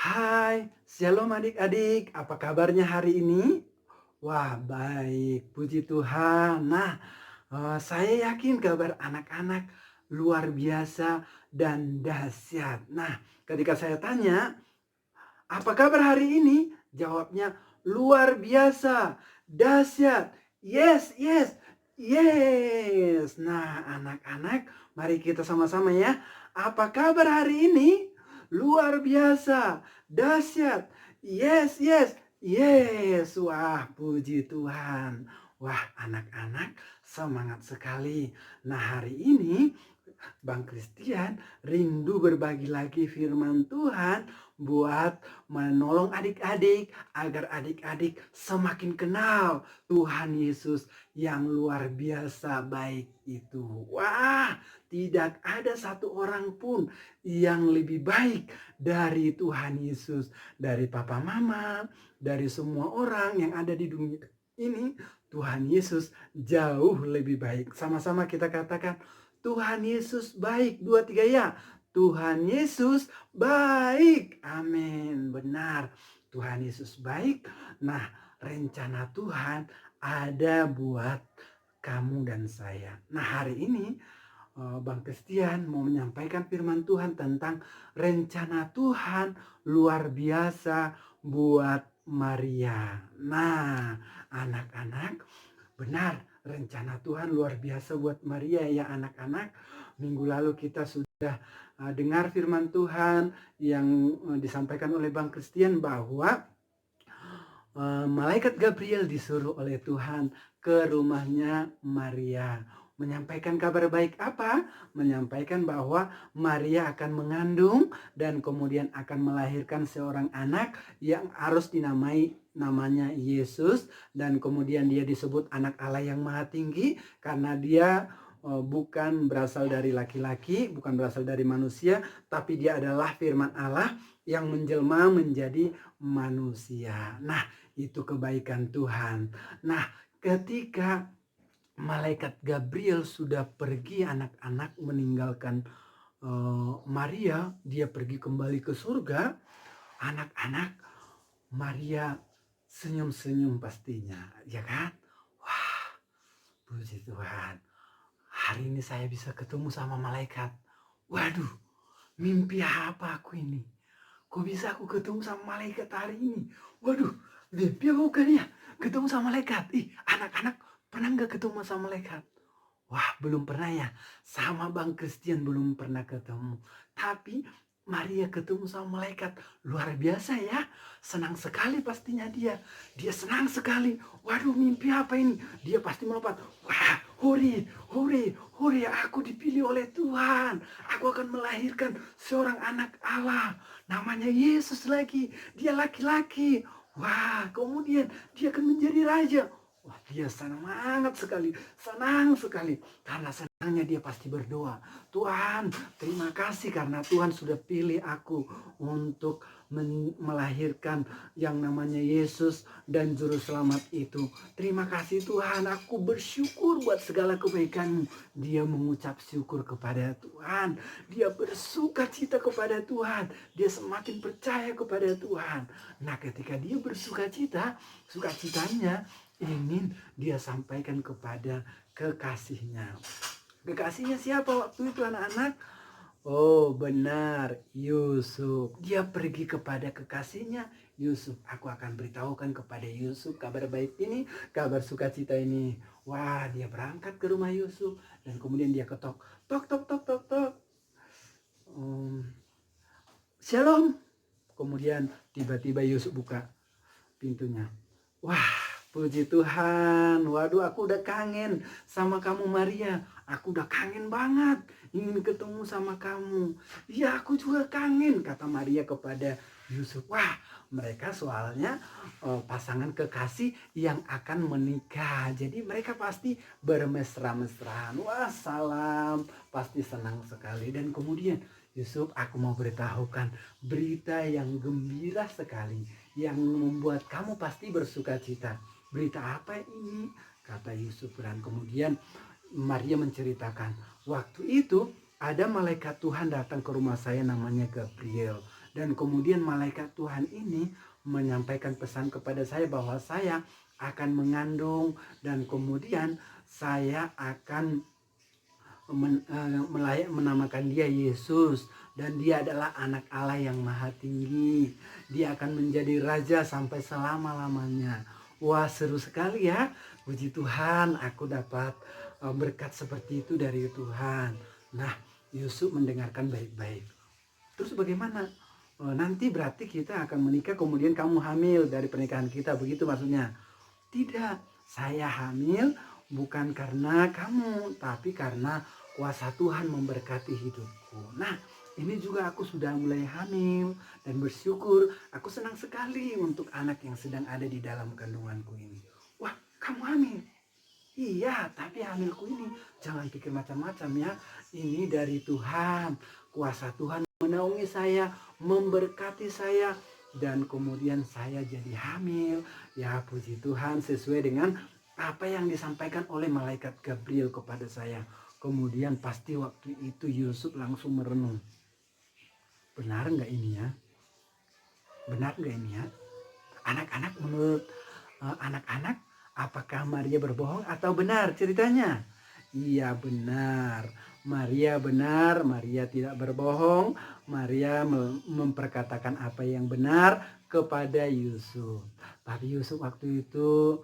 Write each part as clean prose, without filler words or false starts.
Hai, shalom adik-adik. Apa kabarnya hari ini? Wah, baik. Puji Tuhan. Saya yakin kabar anak-anak luar biasa dan dahsyat. Nah, ketika saya tanya, apa kabar hari ini? Jawabnya luar biasa, dahsyat. Yes, yes, yes. Nah, anak-anak, mari kita sama-sama ya. Apa kabar hari ini? Luar biasa, dahsyat. Yes, yes, yes. Wah, puji Tuhan. Wah, anak-anak semangat sekali. Nah, hari ini Bang Christian rindu berbagi lagi firman Tuhan buat menolong adik-adik agar adik-adik semakin kenal Tuhan Yesus yang luar biasa baik itu. Wah, tidak ada satu orang pun yang lebih baik dari Tuhan Yesus, dari papa mama, dari semua orang yang ada di dunia ini. Tuhan Yesus jauh lebih baik. Sama-sama kita katakan, Tuhan Yesus baik. 2, 3 ya. Tuhan Yesus baik. Amin. Benar. Tuhan Yesus baik. Nah, rencana Tuhan ada buat kamu dan saya. Nah, hari ini Bang Christian mau menyampaikan firman Tuhan tentang rencana Tuhan luar biasa buat Maria. Nah, anak-anak, benar, rencana Tuhan luar biasa buat Maria ya anak-anak. Minggu lalu kita sudah dengar firman Tuhan yang disampaikan oleh Bang Christian bahwa malaikat Gabriel disuruh oleh Tuhan ke rumahnya Maria. Menyampaikan kabar baik apa? Menyampaikan bahwa Maria akan mengandung dan kemudian akan melahirkan seorang anak yang harus dinamai namanya Yesus. Dan kemudian dia disebut anak Allah yang maha tinggi karena dia bukan berasal dari laki-laki, bukan berasal dari manusia, tapi dia adalah firman Allah yang menjelma menjadi manusia. Nah, itu kebaikan Tuhan. Nah, ketika malaikat Gabriel sudah pergi anak-anak meninggalkan Maria, dia pergi kembali ke surga, anak-anak Maria senyum-senyum pastinya, ya kan? Wah, puji Tuhan. Hari ini saya bisa ketemu sama malaikat. Waduh, mimpi apa aku ini? Kok bisa aku ketemu sama malaikat hari ini? Waduh, mimpi apa bukan ya? Ketemu sama malaikat. Ih, anak-anak pernah nggak ketemu sama malaikat? Wah, belum pernah ya. Sama Bang Christian belum pernah ketemu. Tapi Maria ketemu sama malaikat. Luar biasa ya. Senang sekali pastinya dia. Dia senang sekali. Waduh, mimpi apa ini? Dia pasti melompat. Wah, hore, hore, hore. Aku dipilih oleh Tuhan. Aku akan melahirkan seorang anak Allah. Namanya Yesus lagi. Dia laki-laki. Wah, kemudian dia akan menjadi raja. Wah, dia senang sekali. Karena senangnya dia pasti berdoa. Tuhan, terima kasih karena Tuhan sudah pilih aku untuk melahirkan yang namanya Yesus dan Juru Selamat itu. Terima kasih Tuhan, aku bersyukur buat segala kebaikan-Mu. Dia mengucap syukur kepada Tuhan. Dia bersuka cita kepada Tuhan. Dia semakin percaya kepada Tuhan. Nah, ketika dia bersuka cita, sukacitanya ingin dia sampaikan kepada kekasihnya. Kekasihnya siapa waktu itu anak-anak? Oh benar, Yusuf. Dia pergi kepada kekasihnya, Yusuf. Aku akan beritahukan kepada Yusuf kabar baik ini, kabar sukacita ini. Wah, dia berangkat ke rumah Yusuf dan kemudian dia ketok, tok tok tok tok tok. Shalom. Kemudian tiba-tiba Yusuf buka pintunya. Wah, puji Tuhan. Waduh, aku udah kangen sama kamu Maria. Aku udah kangen banget ingin ketemu sama kamu. Iya, aku juga kangen, kata Maria kepada Yusuf. Wah, mereka soalnya pasangan kekasih yang akan menikah. Jadi mereka pasti bermesra-mesraan. Wah, salam. Pasti senang sekali. Dan kemudian Yusuf, aku mau beritahukan berita yang gembira sekali, yang membuat kamu pasti bersuka cita. Berita apa ini? Kata Yusuf. Dan kemudian Maria menceritakan, waktu itu ada malaikat Tuhan datang ke rumah saya namanya Gabriel. Dan kemudian malaikat Tuhan ini menyampaikan pesan kepada saya bahwa saya akan mengandung dan kemudian saya akan menamakan dia Yesus, dan dia adalah anak Allah yang maha tinggi. Dia akan menjadi raja sampai selama-lamanya. Wah, seru sekali ya. Puji Tuhan, aku dapat berkat seperti itu dari Tuhan. Nah, Yusuf mendengarkan baik-baik. Terus bagaimana? Nanti berarti kita akan menikah kemudian kamu hamil dari pernikahan kita, begitu maksudnya? Tidak, saya hamil bukan karena kamu, tapi karena kuasa Tuhan memberkati hidupku. Nah, ini juga aku sudah mulai hamil dan bersyukur. Aku senang sekali untuk anak yang sedang ada di dalam kandunganku ini. Wah, kamu hamil? Iya, tapi hamilku ini jangan pikir macam-macam ya. Ini dari Tuhan. Kuasa Tuhan menaungi saya, memberkati saya, dan kemudian saya jadi hamil. Ya, puji Tuhan, sesuai dengan apa yang disampaikan oleh malaikat Gabriel kepada saya. Kemudian pasti waktu itu Yusuf langsung merenung. Benar nggak ini ya? Benar nggak ini ya? Anak-anak, menurut anak-anak, apakah Maria berbohong atau benar ceritanya? Iya, benar. Maria benar, Maria tidak berbohong. Maria memperkatakan apa yang benar kepada Yusuf. Tapi Yusuf waktu itu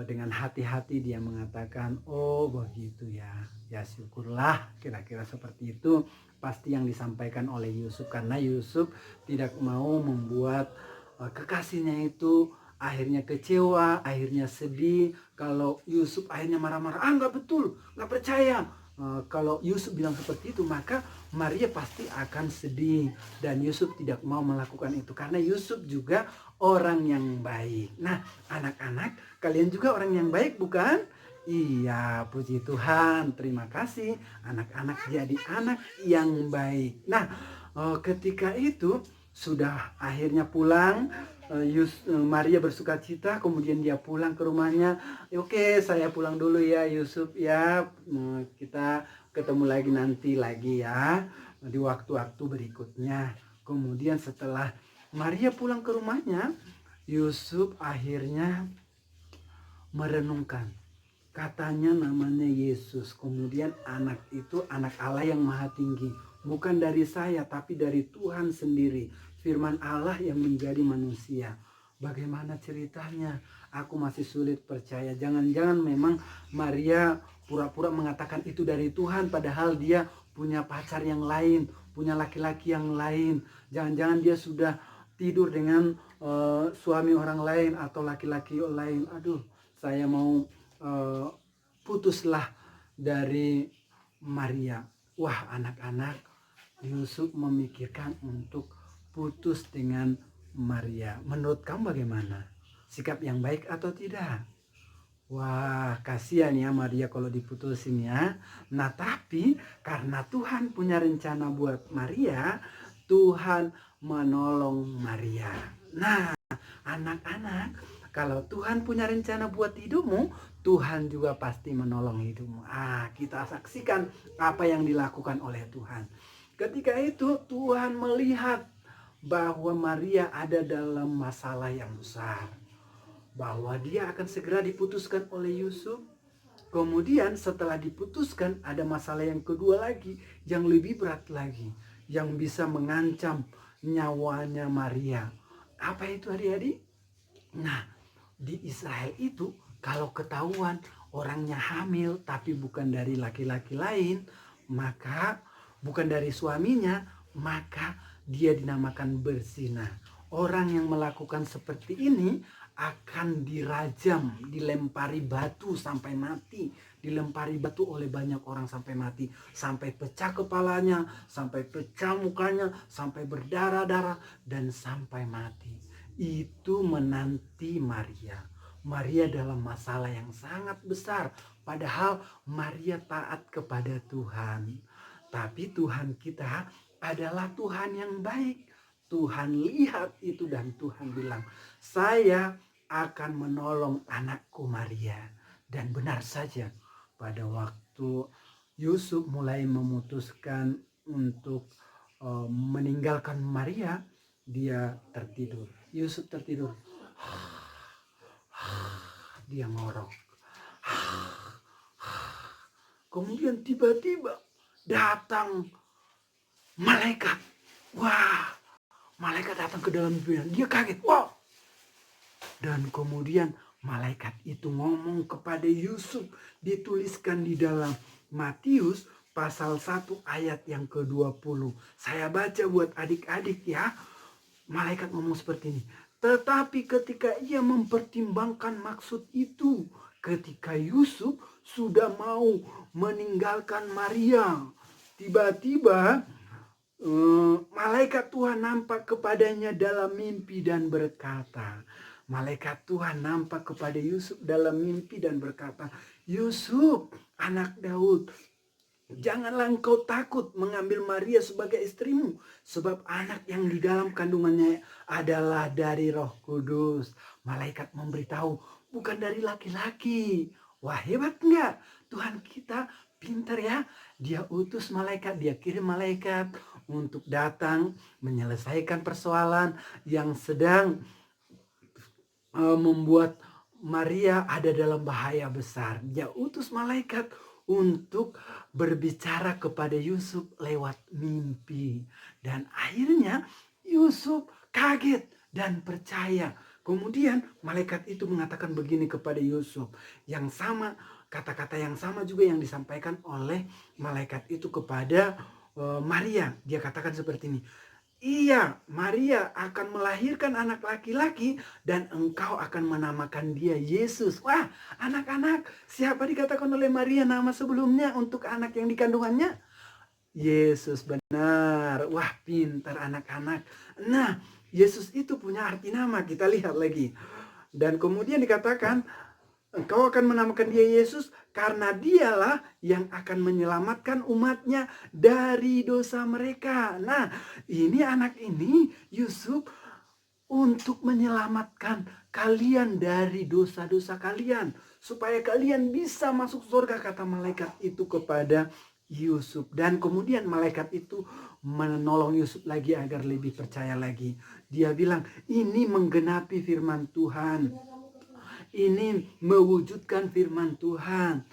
dengan hati-hati dia mengatakan, oh begitu ya. Ya syukurlah, kira-kira seperti itu. Pasti yang disampaikan oleh Yusuf, karena Yusuf tidak mau membuat kekasihnya itu akhirnya kecewa, akhirnya sedih. Kalau Yusuf akhirnya marah-marah, nggak betul, nggak percaya. Kalau Yusuf bilang seperti itu, maka Maria pasti akan sedih. Dan Yusuf tidak mau melakukan itu, karena Yusuf juga orang yang baik. Nah, anak-anak, kalian juga orang yang baik bukan? Iya, puji Tuhan, terima kasih. Anak-anak jadi anak yang baik. Nah, ketika itu sudah akhirnya pulang, Maria bersuka cita, kemudian dia pulang ke rumahnya. Oke, saya pulang dulu ya Yusuf ya, kita ketemu lagi nanti lagi ya di waktu-waktu berikutnya. Kemudian setelah Maria pulang ke rumahnya, Yusuf akhirnya merenungkan. Katanya namanya Yesus, kemudian anak itu anak Allah yang maha tinggi. Bukan dari saya, tapi dari Tuhan sendiri. Firman Allah yang menjadi manusia. Bagaimana ceritanya? Aku masih sulit percaya. Jangan-jangan memang Maria pura-pura mengatakan itu dari Tuhan, padahal dia punya pacar yang lain, punya laki-laki yang lain. Jangan-jangan dia sudah tidur dengan suami orang lain atau laki-laki lain. Aduh, saya mau putuslah dari Maria. Wah, anak-anak, Yusuf memikirkan untuk putus dengan Maria. Menurut kamu bagaimana? Sikap yang baik atau tidak? Wah, kasihan ya Maria kalau diputusin ya. Nah, tapi karena Tuhan punya rencana buat Maria, Tuhan menolong Maria. Nah, anak-anak, kalau Tuhan punya rencana buat hidupmu, Tuhan juga pasti menolong hidupmu. Kita saksikan apa yang dilakukan oleh Tuhan. Ketika itu Tuhan melihat bahwa Maria ada dalam masalah yang besar, bahwa dia akan segera diputuskan oleh Yusuf. Kemudian setelah diputuskan ada masalah yang kedua lagi, yang lebih berat lagi, yang bisa mengancam nyawanya Maria. Apa itu adik-adik? Nah, di Israel itu kalau ketahuan orangnya hamil tapi bukan dari laki-laki lain, maka bukan dari suaminya, maka dia dinamakan berzina. Orang yang melakukan seperti ini akan dirajam, dilempari batu sampai mati, dilempari batu oleh banyak orang sampai mati, sampai pecah kepalanya, sampai pecah mukanya, sampai berdarah-darah, dan sampai mati. Itu menanti Maria. Maria dalam masalah yang sangat besar, padahal Maria taat kepada Tuhan. Tapi Tuhan kita adalah Tuhan yang baik. Tuhan lihat itu dan Tuhan bilang, saya akan menolong anakku Maria. Dan benar saja, pada waktu Yusuf mulai memutuskan untuk meninggalkan Maria, dia tertidur. Yusuf tertidur. Dia ngorok. Kemudian tiba-tiba datang malaikat. Wah, malaikat datang ke dalam mimpinya. Dia kaget. Wah. Dan kemudian malaikat itu ngomong kepada Yusuf. Dituliskan di dalam Matius pasal 1 ayat yang ke-20. Saya baca buat adik-adik ya. Malaikat ngomong seperti ini. Tetapi ketika ia mempertimbangkan maksud itu, ketika Yusuf sudah mau meninggalkan Maria, tiba-tiba malaikat Tuhan nampak kepadanya dalam mimpi dan berkata, malaikat Tuhan nampak kepada Yusuf dalam mimpi dan berkata, Yusuf, anak Daud, janganlah engkau takut mengambil Maria sebagai istrimu, sebab anak yang di dalam kandungannya adalah dari Roh Kudus. Malaikat memberitahu, bukan dari laki-laki. Wah, hebat enggak? Tuhan kita pintar ya. Dia utus malaikat, dia kirim malaikat untuk datang menyelesaikan persoalan yang sedang membuat Maria ada dalam bahaya besar. Dia utus malaikat untuk berbicara kepada Yusuf lewat mimpi. Dan akhirnya Yusuf kaget dan percaya. Kemudian malaikat itu mengatakan begini kepada Yusuf. Yang sama, kata-kata yang sama juga yang disampaikan oleh malaikat itu kepada Maria. Dia katakan seperti ini. Iya, Maria akan melahirkan anak laki-laki dan engkau akan menamakan dia Yesus. Wah, anak-anak, siapa dikatakan oleh Maria nama sebelumnya untuk anak yang dikandungannya? Yesus, benar. Wah, pintar anak-anak. Nah, Yesus itu punya arti nama, kita lihat lagi. Dan kemudian dikatakan, engkau akan menamakan dia Yesus karena dialah yang akan menyelamatkan umatnya dari dosa mereka. Nah, ini anak ini Yusuf untuk menyelamatkan kalian dari dosa-dosa kalian. Supaya kalian bisa masuk surga, kata malaikat itu kepada Yusuf. Dan kemudian malaikat itu menolong Yusuf lagi agar lebih percaya lagi. Dia bilang, ini menggenapi firman Tuhan. Ini mewujudkan firman Tuhan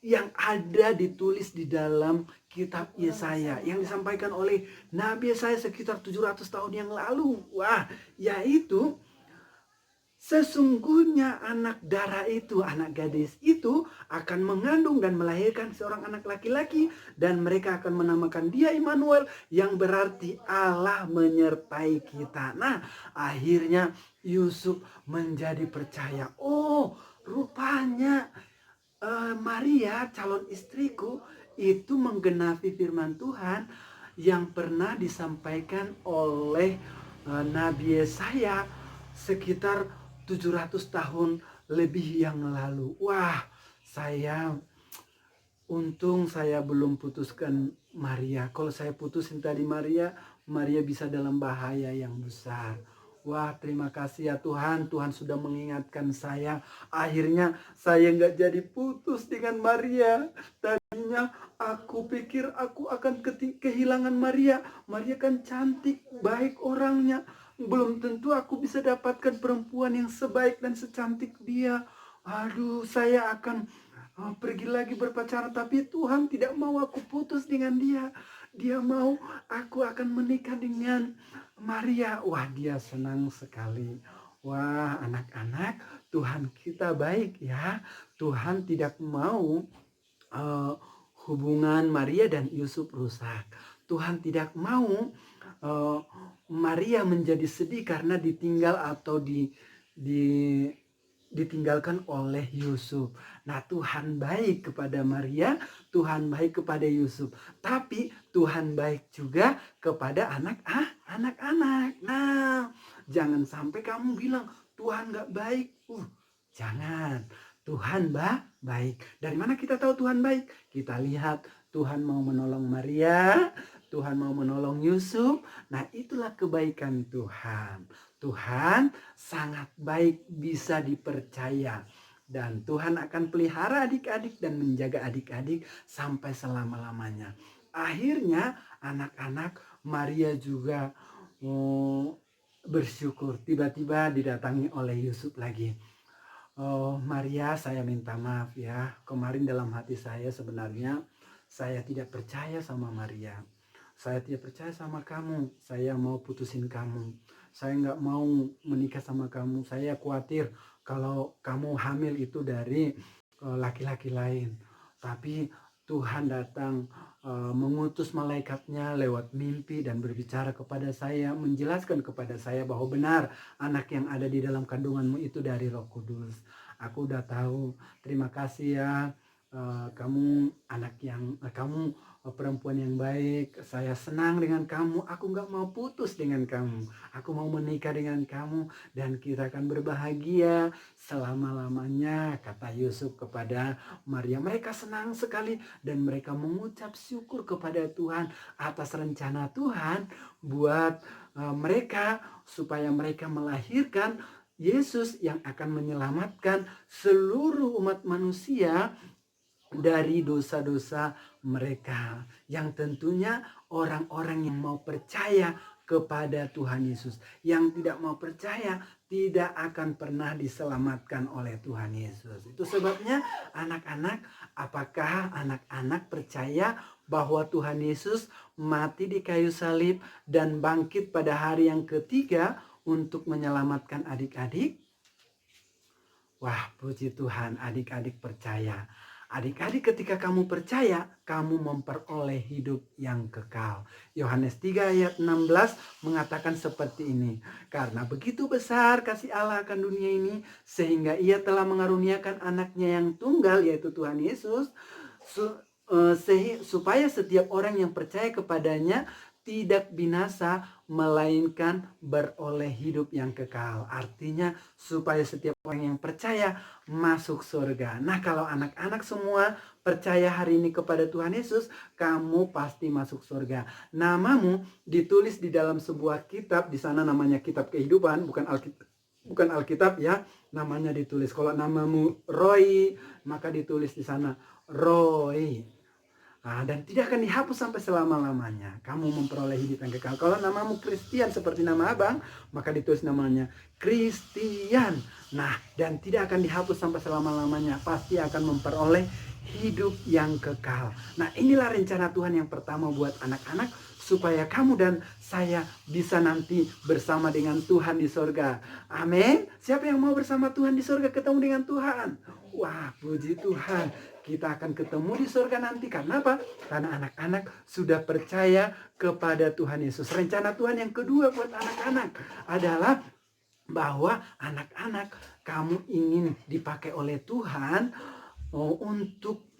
yang ada ditulis di dalam kitab Yesaya yang disampaikan oleh Nabi Yesaya sekitar 700 tahun yang lalu. Wah, yaitu sesungguhnya anak darah itu, anak gadis itu akan mengandung dan melahirkan seorang anak laki-laki dan mereka akan menamakan dia Immanuel yang berarti Allah menyertai kita. Nah, akhirnya Yusuf menjadi percaya. Oh, rupanya Maria calon istriku itu menggenapi firman Tuhan yang pernah disampaikan oleh Nabi Yesaya sekitar 700 tahun lebih yang lalu. Wah, untung saya belum putuskan Maria. Kalau saya putusin tadi Maria, Maria bisa dalam bahaya yang besar. Wah, terima kasih ya Tuhan. Tuhan sudah mengingatkan saya. Akhirnya saya nggak jadi putus dengan Maria. Tadinya aku pikir aku akan kehilangan Maria. Maria kan cantik, baik orangnya. Belum tentu aku bisa dapatkan perempuan yang sebaik dan secantik dia. Aduh, saya akan pergi lagi berpacaran. Tapi Tuhan tidak mau aku putus dengan dia. Dia mau aku akan menikah dengan Maria. Wah, dia senang sekali. Wah, anak-anak, Tuhan kita baik ya. Tuhan tidak mau hubungan Maria dan Yusuf rusak. Tuhan tidak mau Maria menjadi sedih karena ditinggal atau ditinggalkan oleh Yusuf. Nah, Tuhan baik kepada Maria, Tuhan baik kepada Yusuf. Tapi Tuhan baik juga kepada anak-anak. Nah, jangan sampai kamu bilang Tuhan gak baik. Jangan. Tuhan baik. Dari mana kita tahu Tuhan baik? Kita lihat Tuhan mau menolong Maria, Tuhan mau menolong Yusuf. Nah, itulah kebaikan Tuhan. Tuhan sangat baik, bisa dipercaya. Dan Tuhan akan pelihara adik-adik dan menjaga adik-adik sampai selama-lamanya. Akhirnya anak-anak Maria juga oh, bersyukur. Tiba-tiba didatangi oleh Yusuf lagi. Oh, Maria, saya minta maaf ya. Kemarin dalam hati saya sebenarnya saya tidak percaya sama Maria. Saya tidak percaya sama kamu. Saya mau putusin kamu. Saya nggak mau menikah sama kamu. Saya khawatir kalau kamu hamil itu dari laki-laki lain. Tapi Tuhan datang mengutus malaikatnya lewat mimpi dan berbicara kepada saya, menjelaskan kepada saya bahwa benar anak yang ada di dalam kandunganmu itu dari Roh Kudus. Aku udah tahu. Terima kasih ya. Kamu anak yang kamu perempuan yang baik. Saya senang dengan kamu. Aku nggak mau putus dengan kamu. Aku mau menikah dengan kamu dan kita akan berbahagia selama-lamanya, kata Yusuf kepada Maria. Mereka senang sekali dan mereka mengucap syukur kepada Tuhan atas rencana Tuhan buat mereka, supaya mereka melahirkan Yesus yang akan menyelamatkan seluruh umat manusia dari dosa-dosa mereka, yang tentunya orang-orang yang mau percaya kepada Tuhan Yesus. Yang tidak mau percaya tidak akan pernah diselamatkan oleh Tuhan Yesus. Itu sebabnya anak-anak, apakah anak-anak percaya bahwa Tuhan Yesus mati di kayu salib dan bangkit pada hari yang ketiga untuk menyelamatkan adik-adik? Wah, puji Tuhan, adik-adik percaya. Adik-adik, ketika kamu percaya, kamu memperoleh hidup yang kekal. Yohanes 3 ayat 16 mengatakan seperti ini. Karena begitu besar kasih Allah akan dunia ini, sehingga ia telah mengaruniakan anaknya yang tunggal, yaitu Tuhan Yesus, supaya setiap orang yang percaya kepadanya tidak binasa, melainkan beroleh hidup yang kekal. Artinya supaya setiap orang yang percaya masuk surga. Nah, kalau anak-anak semua percaya hari ini kepada Tuhan Yesus, kamu pasti masuk surga. Namamu ditulis di dalam sebuah kitab, di sana namanya kitab kehidupan, bukan Alkitab ya, namanya ditulis. Kalau namamu Roy, maka ditulis di sana Roy. Nah, dan tidak akan dihapus sampai selama-lamanya. Kamu memperoleh hidup yang kekal. Kalau namamu Christian seperti nama abang, maka ditulis namanya Christian. Nah, dan tidak akan dihapus sampai selama-lamanya. Pasti akan memperoleh hidup yang kekal. Nah, inilah rencana Tuhan yang pertama buat anak-anak, supaya kamu dan saya bisa nanti bersama dengan Tuhan di sorga. Amin. Siapa yang mau bersama Tuhan di sorga, ketemu dengan Tuhan? Wah, puji Tuhan. Kita akan ketemu di surga nanti. Karena apa? Karena anak-anak sudah percaya kepada Tuhan Yesus. Rencana Tuhan yang kedua buat anak-anak adalah bahwa anak-anak, kamu ingin dipakai oleh Tuhan untuk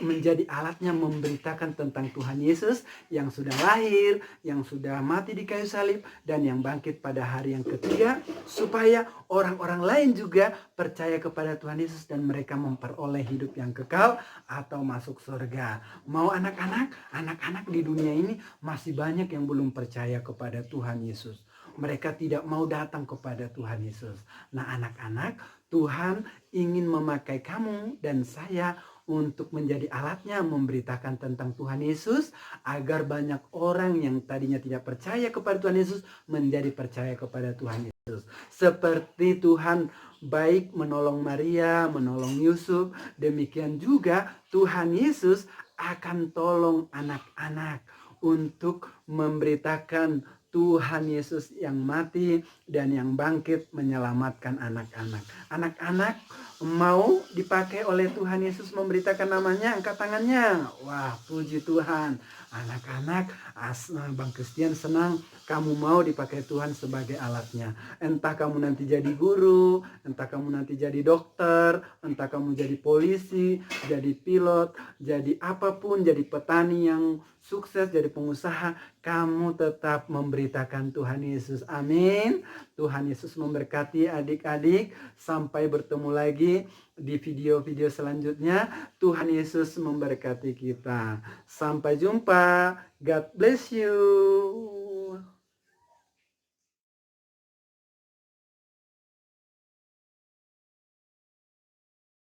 menjadi alatnya memberitakan tentang Tuhan Yesus yang sudah lahir, yang sudah mati di kayu salib, dan yang bangkit pada hari yang ketiga, supaya orang-orang lain juga percaya kepada Tuhan Yesus dan mereka memperoleh hidup yang kekal atau masuk surga. Mau anak-anak di dunia ini masih banyak yang belum percaya kepada Tuhan Yesus. Mereka tidak mau datang kepada Tuhan Yesus. Nah, anak-anak, Tuhan ingin memakai kamu dan saya untuk menjadi alatnya memberitakan tentang Tuhan Yesus, agar banyak orang yang tadinya tidak percaya kepada Tuhan Yesus menjadi percaya kepada Tuhan Yesus. Seperti Tuhan baik menolong Maria, menolong Yusuf, demikian juga Tuhan Yesus akan tolong anak-anak untuk memberitakan Tuhan Yesus yang mati dan yang bangkit menyelamatkan anak-anak. Anak-anak mau dipakai oleh Tuhan Yesus memberitakan namanya, angkat tangannya. Wah, puji Tuhan. Anak-anak, Bang Christian senang kamu mau dipakai Tuhan sebagai alatnya. Entah kamu nanti jadi guru, entah kamu nanti jadi dokter, entah kamu jadi polisi, jadi pilot, jadi apapun, jadi petani yang sukses, jadi pengusaha, kamu tetap memberitakan Tuhan Yesus. Amin. Tuhan Yesus memberkati adik-adik. Sampai bertemu lagi di video-video selanjutnya. Tuhan Yesus memberkati kita. Sampai jumpa. God bless you.